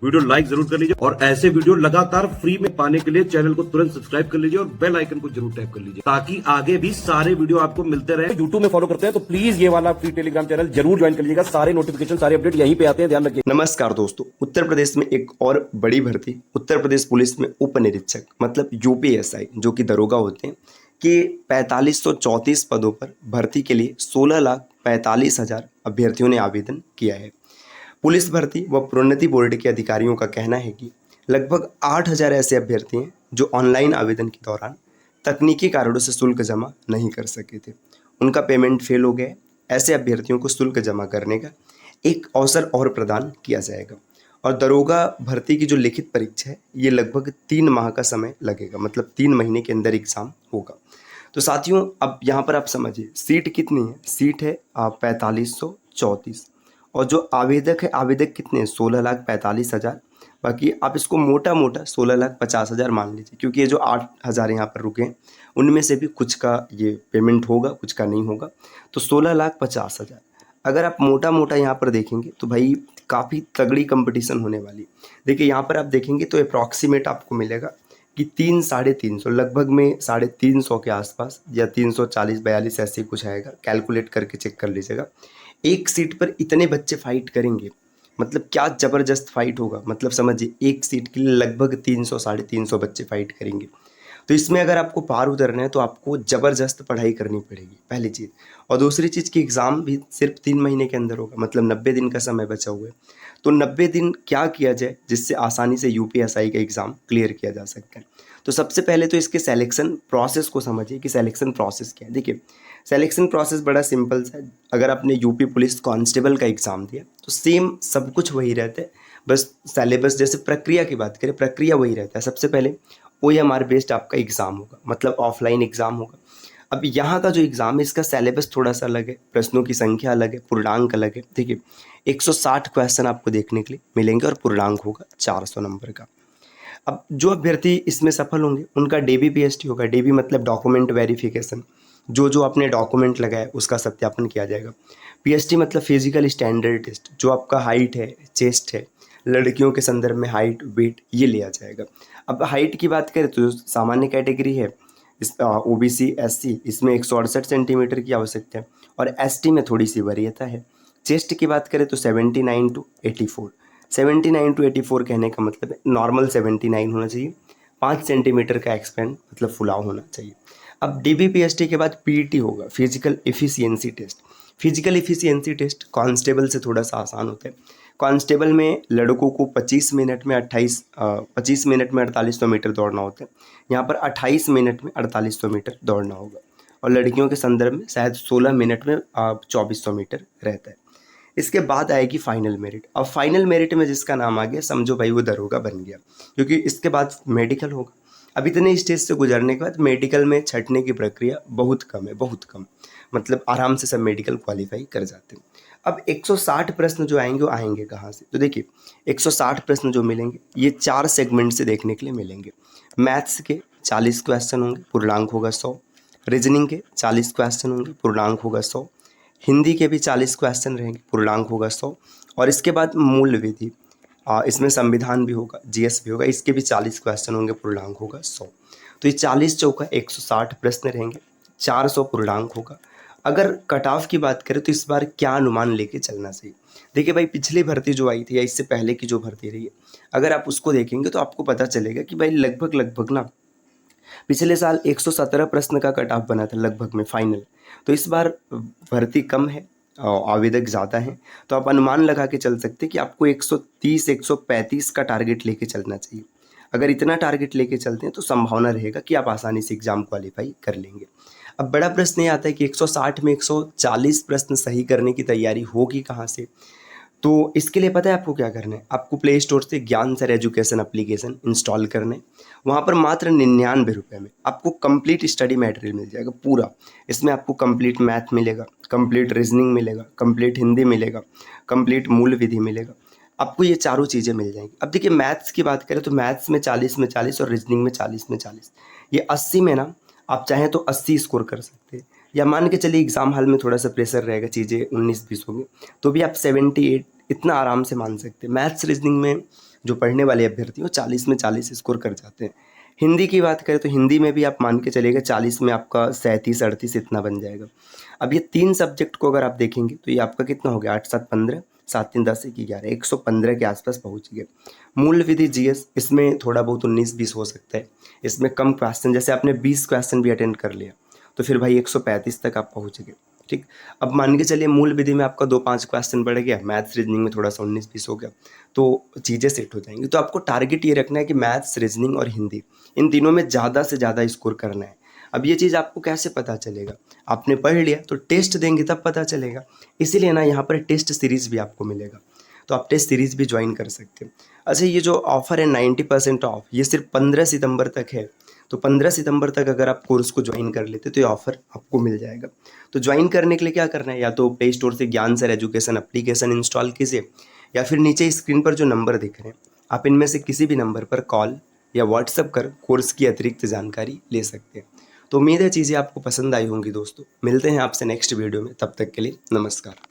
Video like जरूर कर लीजिए और ऐसे वीडियो लगातार फ्री में पाने के लिए चैनल को तुरंत सब्सक्राइब कर लीजिए और बेल आइकन को जरूर टैप कर लीजिए ताकि आगे भी सारे वीडियो आपको मिलते रहे। यूट्यूब में फॉलो करते हैं तो प्लीज ये वाला फ्री टेलीग्राम चैनल जरूर ज्वाइन कर लीजिएगा। सारे नोटिफिकेशन सारे अपडेट यहीं पे आते हैं, ध्यान रखिए। नमस्कार दोस्तों, उत्तर प्रदेश में एक और बड़ी भर्ती, उत्तर प्रदेश पुलिस में उप निरीक्षक मतलब यूपीएसआई जो कि दरोगा होते हैं कि 4534 पदों पर भर्ती के लिए 16,45,000 अभ्यर्थियों ने आवेदन किया है। पुलिस भर्ती व प्रोन्नति बोर्ड के अधिकारियों का कहना है कि लगभग 8,000 ऐसे अभ्यर्थी हैं जो ऑनलाइन आवेदन के दौरान तकनीकी कारणों से शुल्क जमा नहीं कर सके थे, उनका पेमेंट फेल हो गया। ऐसे अभ्यर्थियों को शुल्क जमा करने का एक अवसर और प्रदान किया जाएगा और दरोगा भर्ती की जो लिखित परीक्षा है ये लगभग 3 माह का समय लगेगा, मतलब 3 महीने के अंदर एग्जाम होगा। तो साथियों, अब यहाँ पर आप समझिए सीट कितनी है। सीट है 4534 और जो आवेदक है, आवेदक कितने हैं 16,45,000। बाकी आप इसको मोटा मोटा 16,50,000 मान लीजिए, क्योंकि ये जो 8,000 यहाँ पर रुके हैं उनमें से भी कुछ का ये पेमेंट होगा, कुछ का नहीं होगा। तो 16,50,000 अगर आप मोटा मोटा यहाँ पर देखेंगे तो भाई काफ़ी तगड़ी कंपटीशन होने वाली। देखिए यहाँ पर आप देखेंगे तो अप्रॉक्सीमेट आपको मिलेगा कि 300-350 लगभग में 350 के आसपास या 340-42 ऐसे कुछ आएगा। कैलकुलेट करके चेक कर लीजिएगा। एक सीट पर इतने बच्चे फाइट करेंगे, मतलब क्या ज़बरदस्त फाइट होगा। मतलब समझिए एक सीट के लिए लगभग 300-350 बच्चे फाइट करेंगे। तो इसमें अगर आपको पार उतरना है तो आपको ज़बरदस्त पढ़ाई करनी पड़ेगी, पहली चीज़। और दूसरी चीज़ की एग्ज़ाम भी सिर्फ 3 महीने के अंदर होगा, मतलब 90 दिन का समय बचा हुआ है। तो 90 दिन क्या किया जाए जिससे आसानी से यूपीएसआई का एग्ज़ाम क्लियर किया जा सकता है। तो सबसे पहले तो इसके सिलेक्शन प्रोसेस को समझिए कि सिलेक्शन प्रोसेस क्या है। देखिए सिलेक्शन प्रोसेस बड़ा सिंपल सा है। अगर आपने यूपी पुलिस कांस्टेबल का एग्ज़ाम दिया तो सेम सब कुछ वही रहता है, बस सिलेबस जैसे प्रक्रिया की बात करें, प्रक्रिया वही रहता है। सबसे पहले OMR बेस्ड आपका एग्ज़ाम होगा, मतलब ऑफलाइन एग्ज़ाम होगा। अब यहाँ का जो एग्ज़ाम है इसका सिलेबस थोड़ा सा अलग है, प्रश्नों की संख्या अलग है, पूर्णांक अलग है। देखिए 160 क्वेश्चन आपको देखने के लिए मिलेंगे और पूर्णांक होगा 400 नंबर का। अब जो अभ्यर्थी इसमें सफल होंगे उनका DBPST होगा। DB मतलब डॉक्यूमेंट वेरिफिकेशन, जो जो आपने डॉक्यूमेंट लगाया उसका सत्यापन किया जाएगा। PST मतलब फिजिकल स्टैंडर्ड टेस्ट, जो आपका हाइट है, चेस्ट है, लड़कियों के संदर्भ में हाइट वेट ये लिया जाएगा। अब हाइट की बात करें तो सामान्य कैटेगरी है इस OBC SC, इसमें 168 सेंटीमीटर की आवश्यकता है और ST में थोड़ी सी वरीयता है। चेस्ट की बात करें तो 79 to 84, 79 to 84 कहने का मतलब है नॉर्मल 79 होना चाहिए, 5 सेंटीमीटर का एक्सपेंड मतलब फुलाव होना चाहिए। अब DBPST के बाद PET होगा, physical efficiency test. Physical efficiency test constable से थोड़ा सा आसान होता है। कांस्टेबल में लड़कों को 25 मिनट में 4800 मीटर दौड़ना होता है, यहाँ पर 28 मिनट में 4800 मीटर दौड़ना होगा और लड़कियों के संदर्भ में शायद 16 मिनट में 2400 मीटर रहता है। इसके बाद आएगी फाइनल मेरिट। अब फाइनल मेरिट में जिसका नाम आ गया समझो भाई वो दरोगा बन गया, क्योंकि इसके बाद मेडिकल होगा। अब इतने स्टेज से गुजरने के बाद मेडिकल में छँटने की प्रक्रिया बहुत कम है, बहुत कम, मतलब आराम से सब मेडिकल क्वालिफाई कर जाते हैं। अब 160 प्रश्न जो आएंगे वो आएंगे कहाँ से? तो देखिए 160 प्रश्न जो मिलेंगे ये 4 सेगमेंट से देखने के लिए मिलेंगे। मैथ्स के 40 क्वेश्चन होंगे, पूर्णांक होगा 100। रीजनिंग के 40 क्वेश्चन होंगे, पूर्णांक होगा 100। हिंदी के भी 40 क्वेश्चन रहेंगे, पूर्णांक होगा 100। और इसके बाद मूल विधि, इसमें संविधान भी होगा, GS भी होगा, इसके भी 40 क्वेश्चन होंगे, पूर्णांक होगा 100। तो ये 40 चौका 160 प्रश्न रहेंगे, 400 पूर्णांक होगा। अगर कट ऑफ की बात करें तो इस बार क्या अनुमान लेके चलना चाहिए? देखिए भाई पिछली भर्ती जो आई थी या इससे पहले की जो भर्ती रही है, अगर आप उसको देखेंगे तो आपको पता चलेगा कि भाई लगभग लगभग ना पिछले साल 117 प्रश्न का कट ऑफ बना था लगभग में फाइनल। तो इस बार भर्ती कम है, आवेदक ज़्यादा हैं, तो आप अनुमान लगा के चल सकते हैं कि आपको 130-135 का टारगेट लेके चलना चाहिए। अगर इतना टारगेट लेके चलते हैं तो संभावना रहेगा कि आप आसानी से एग्ज़ाम क्वालिफाई कर लेंगे। अब बड़ा प्रश्न ये आता है कि 160 में 140 प्रश्न सही करने की तैयारी होगी कहाँ से? तो इसके लिए पता है आपको क्या करना है? आपको प्ले स्टोर से ज्ञान सर एजुकेशन एप्लीकेशन इंस्टॉल करना है। वहाँ पर मात्र 99 रुपये में आपको कंप्लीट स्टडी मटेरियल मिल जाएगा पूरा। इसमें आपको कंप्लीट मैथ मिलेगा, कंप्लीट रीजनिंग मिलेगा, कंप्लीट हिंदी मिलेगा, कंप्लीट मूल विधि मिलेगा। आपको ये चारों चीज़ें मिल जाएंगी। अब देखिए मैथ्स की बात करें तो मैथ्स में 40 में 40 और रीजनिंग में 40 में 40, ये 80 में ना आप चाहें तो 80 स्कोर कर सकते हैं। या मान के चलिए एग्ज़ाम हॉल में थोड़ा सा प्रेशर रहेगा, चीज़ें 19-20 होगी, तो भी आप 78 इतना आराम से मान सकते हैं। मैथ्स रीजनिंग में जो पढ़ने वाले अभ्यर्थी वो 40 में 40 स्कोर कर जाते हैं। हिंदी की बात करें तो हिंदी में भी आप मान के चलिएगा 40 में आपका 37-38 इतना बन जाएगा। अब ये 3 सब्जेक्ट को अगर आप देखेंगे तो ये आपका कितना हो गया, 8 7 15, 7 3 10 1 11, 115 के आसपास पहुंच गए। मूल विधि जीएस इसमें थोड़ा बहुत 19-20 हो सकता है, इसमें कम क्वेश्चन, जैसे आपने 20 क्वेश्चन भी अटेंड कर लिया तो फिर भाई 135 तक आप पहुँच गए। ठीक, अब मान के चलिए मूल विधि में आपका 2-5 क्वेश्चन बढ़ गया, मैथ्स रीजनिंग में थोड़ा सा 19-20 हो गया, तो चीज़ें सेट हो जाएंगी। तो आपको टारगेट ये रखना है कि मैथ्स, रीजनिंग और हिंदी इन तीनों में ज़्यादा से ज़्यादा स्कोर करना है। अब ये चीज़ आपको कैसे पता चलेगा, आपने पढ़ लिया तो टेस्ट देंगे तब पता चलेगा। इसीलिए ना यहाँ पर टेस्ट सीरीज़ भी आपको मिलेगा, तो आप टेस्ट सीरीज़ भी ज्वाइन कर सकते हैं। अच्छा, ये जो ऑफ़र है 90% ऑफ, ये सिर्फ 15 सितंबर तक है। तो 15 सितंबर तक अगर आप कोर्स को ज्वाइन कर लेते तो ये ऑफ़र आपको मिल जाएगा। तो ज्वाइन करने के लिए क्या करना है, या तो प्ले स्टोर से ज्ञान सर एजुकेशन एप्लीकेशन इंस्टॉल कीजिए, या फिर नीचे स्क्रीन पर जो नंबर दिख रहे हैं आप इनमें से किसी भी नंबर पर कॉल या व्हाट्सएप कर कोर्स की अतिरिक्त जानकारी ले सकते हैं। तो उम्मीद है चीज़ें आपको पसंद आई होंगी दोस्तों। मिलते हैं आपसे नेक्स्ट वीडियो में, तब तक के लिए नमस्कार।